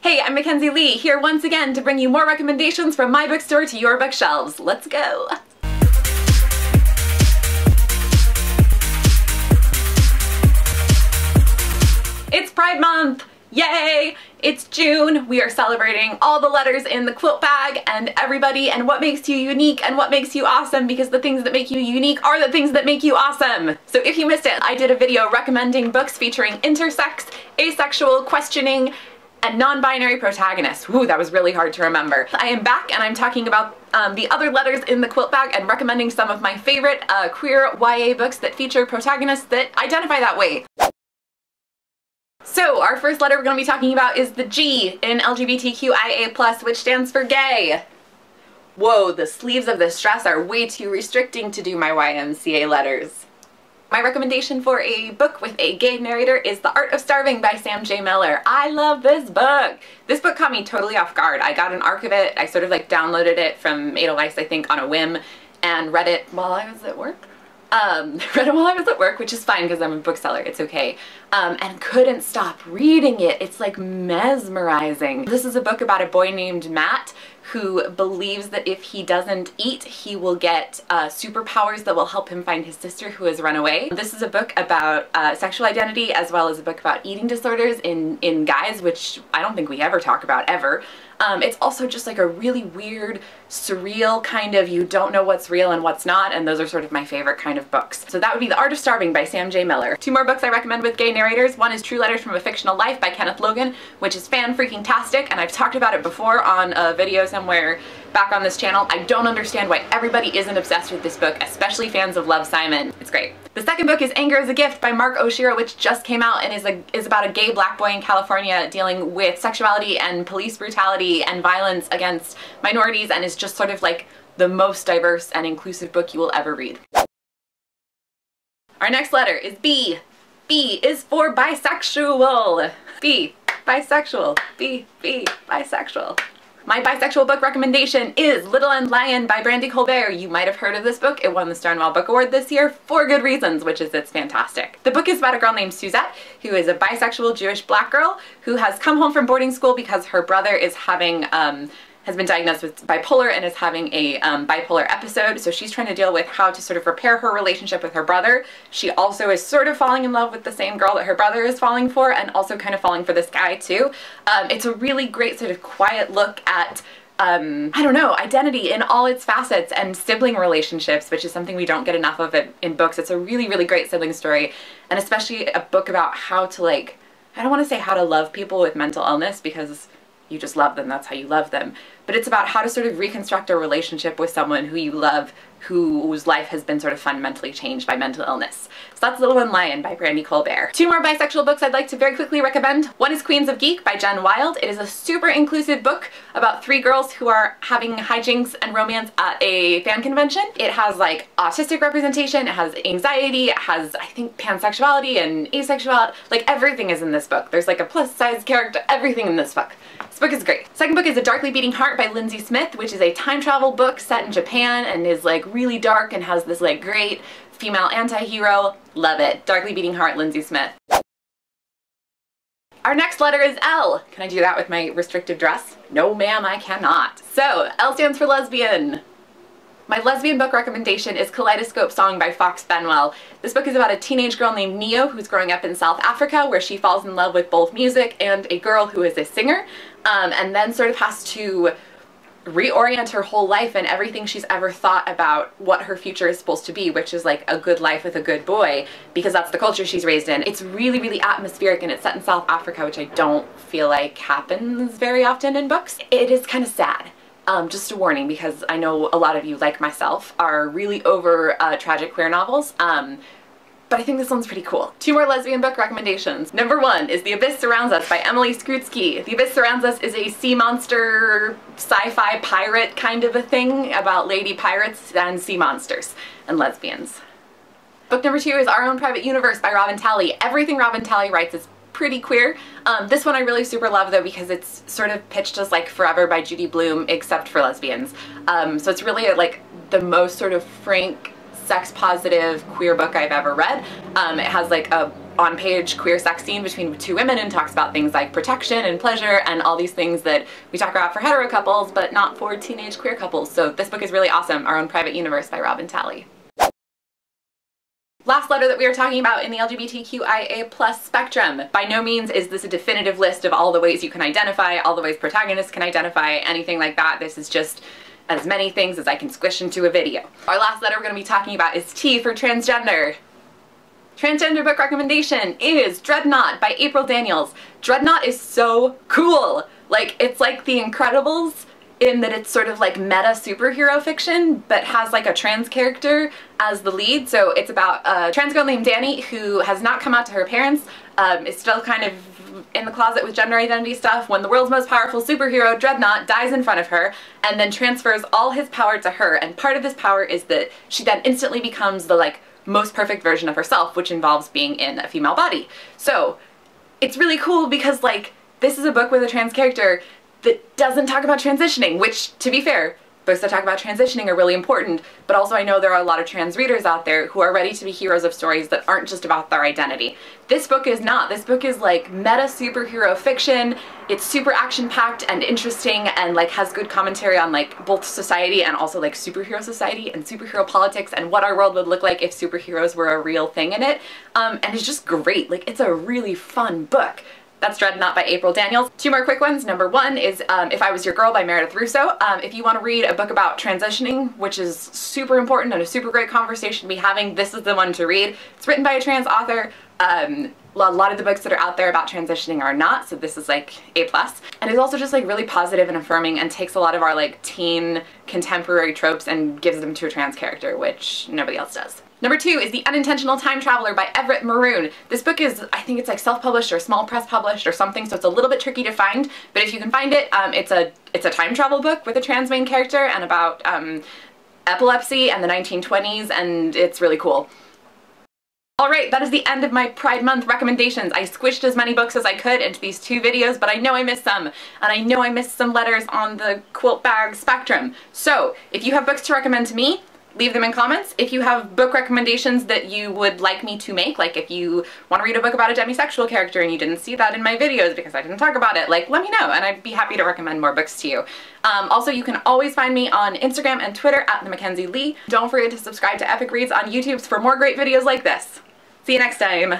Hey, I'm Mackenzi Lee, here once again to bring you more recommendations from my bookstore to your bookshelves. Let's go! It's Pride Month! Yay! It's June, we are celebrating all the letters in the quilt bag and everybody and what makes you unique and what makes you awesome, because the things that make you unique are the things that make you awesome. So if you missed it, I did a video recommending books featuring intersex, asexual, questioning, and non-binary protagonists. Ooh, that was really hard to remember. I am back and I'm talking about the other letters in the quilt bag and recommending some of my favorite queer YA books that feature protagonists that identify that way. So our first letter we're going to be talking about is the G in LGBTQIA+, which stands for gay. Whoa, the sleeves of this dress are way too restricting to do my YMCA letters. My recommendation for a book with a gay narrator is The Art of Starving by Sam J. Miller. I love this book! This book caught me totally off guard. I got an arc of it, I sort of like downloaded it from Edelweiss, I think, on a whim, and read it while I was at work. Which is fine because I'm a bookseller, it's okay. And couldn't stop reading it. It's like mesmerizing. This is a book about a boy named Matt who believes that if he doesn't eat, he will get superpowers that will help him find his sister who has run away. This is a book about sexual identity, as well as a book about eating disorders in guys, which I don't think we ever talk about, ever. It's also just like a really weird, surreal kind of, you don't know what's real and what's not, and those are sort of my favorite kind of books. So that would be The Art of Starving by Sam J. Miller. Two more books I recommend with gay narrators. One is True Letters from a Fictional Life by Kenneth Logan, which is fan-freaking-tastic, and I've talked about it before on a video somewhere back on this channel. I don't understand why everybody isn't obsessed with this book, especially fans of Love, Simon. It's great. The second book is Anger is a Gift by Mark Oshiro, which just came out and is about a gay black boy in California dealing with sexuality and police brutality and violence against minorities, and is just sort of like the most diverse and inclusive book you will ever read. Our next letter is B. B is for bisexual. B, bisexual. B, bisexual. My bisexual book recommendation is Little and Lion by Brandy Colbert. You might have heard of this book. It won the Stonewall Book Award this year for good reasons, which is it's fantastic. The book is about a girl named Suzette, who is a bisexual Jewish black girl who has come home from boarding school because her brother is having has been diagnosed with bipolar and is having a bipolar episode, so she's trying to deal with how to sort of repair her relationship with her brother. She also is sort of falling in love with the same girl that her brother is falling for, and also kind of falling for this guy too. It's a really great sort of quiet look at I don't know, identity in all its facets and sibling relationships, which is something we don't get enough of in books. It's a really, really great sibling story, and especially a book about how to, like, I don't want to say how to love people with mental illness, because you just love them, that's how you love them. But it's about how to sort of reconstruct a relationship with someone who you love, whose life has been sort of fundamentally changed by mental illness. So that's Little and Lion by Brandy Colbert. Two more bisexual books I'd like to very quickly recommend. One is Queens of Geek by Jen Wild. It is a super inclusive book about three girls who are having hijinks and romance at a fan convention. It has like autistic representation, it has anxiety, it has, I think, pansexuality and asexuality. Like, everything is in this book. There's like a plus size character, everything in this book. This book is great. Second book is A Darkly Beating Heart by Lindsay Smith, which is a time travel book set in Japan and is like really dark and has this like great female anti-hero. Love it. Darkly Beating Heart, Lindsay Smith. Our next letter is L. Can I do that with my restrictive dress? No ma'am, I cannot. So, L stands for lesbian. My lesbian book recommendation is Kaleidoscope Song by Fox Benwell. This book is about a teenage girl named Neo who's growing up in South Africa, where she falls in love with both music and a girl who is a singer, and then sort of has to reorient her whole life and everything she's ever thought about what her future is supposed to be, which is like a good life with a good boy, because that's the culture she's raised in. It's really, really atmospheric, and it's set in South Africa, which I don't feel like happens very often in books. It is kind of sad. Just a warning, because I know a lot of you, like myself, are really over tragic queer novels, but I think this one's pretty cool. Two more lesbian book recommendations. Number one is The Abyss Surrounds Us by Emily Skrutsky. The Abyss Surrounds Us is a sea monster, sci-fi pirate kind of a thing about lady pirates and sea monsters and lesbians. Book number two is Our Own Private Universe by Robin Talley. Everything Robin Talley writes is pretty queer. This one I really super love though, because it's sort of pitched as like Forever by Judy Blume, except for lesbians. So it's really like the most sort of frank, sex positive queer book I've ever read. It has like a on-page queer sex scene between two women and talks about things like protection and pleasure and all these things that we talk about for hetero couples but not for teenage queer couples. So this book is really awesome. Our Own Private Universe by Robin Talley. Last letter that we are talking about in the LGBTQIA+ spectrum. By no means is this a definitive list of all the ways you can identify, all the ways protagonists can identify, anything like that. This is just as many things as I can squish into a video. Our last letter we're going to be talking about is T for transgender. Transgender book recommendation is Dreadnought by April Daniels. Dreadnought is so cool! Like, it's like The Incredibles in that it's sort of like meta superhero fiction, but has like a trans character as the lead. So it's about a trans girl named Danny who has not come out to her parents, is still kind of in the closet with gender identity stuff, when the world's most powerful superhero, Dreadnought, dies in front of her and then transfers all his power to her. And part of this power is that she then instantly becomes the like most perfect version of herself, which involves being in a female body. So it's really cool because like this is a book with a trans character that doesn't talk about transitioning, which, to be fair, books that talk about transitioning are really important, but also I know there are a lot of trans readers out there who are ready to be heroes of stories that aren't just about their identity. This book is not. This book is like meta superhero fiction. It's super action-packed and interesting and like has good commentary on like both society and also like superhero society and superhero politics and what our world would look like if superheroes were a real thing in it. And it's just great. Like, it's a really fun book. That's Dreadnought by April Daniels. Two more quick ones. Number one is If I Was Your Girl by Meredith Russo. If you want to read a book about transitioning, which is super important and a super great conversation to be having, this is the one to read. It's written by a trans author. A lot of the books that are out there about transitioning are not, so this is like A+. And it's also just like really positive and affirming and takes a lot of our like teen contemporary tropes and gives them to a trans character, which nobody else does. Number two is The Unintentional Time Traveler by Everett Maroon. This book is, I think it's like self-published or small press published or something, so it's a little bit tricky to find, but if you can find it, it's a time travel book with a trans main character and about epilepsy and the 1920s, and it's really cool. Alright, that is the end of my Pride Month recommendations. I squished as many books as I could into these two videos, but I know I missed some, and I know I missed some letters on the quilt bag spectrum. So, if you have books to recommend to me, leave them in comments. If you have book recommendations that you would like me to make, like if you want to read a book about a demisexual character and you didn't see that in my videos because I didn't talk about it, like let me know and I'd be happy to recommend more books to you. Also, you can always find me on Instagram and Twitter at the Mackenzi Lee. Don't forget to subscribe to Epic Reads on YouTube for more great videos like this. See you next time.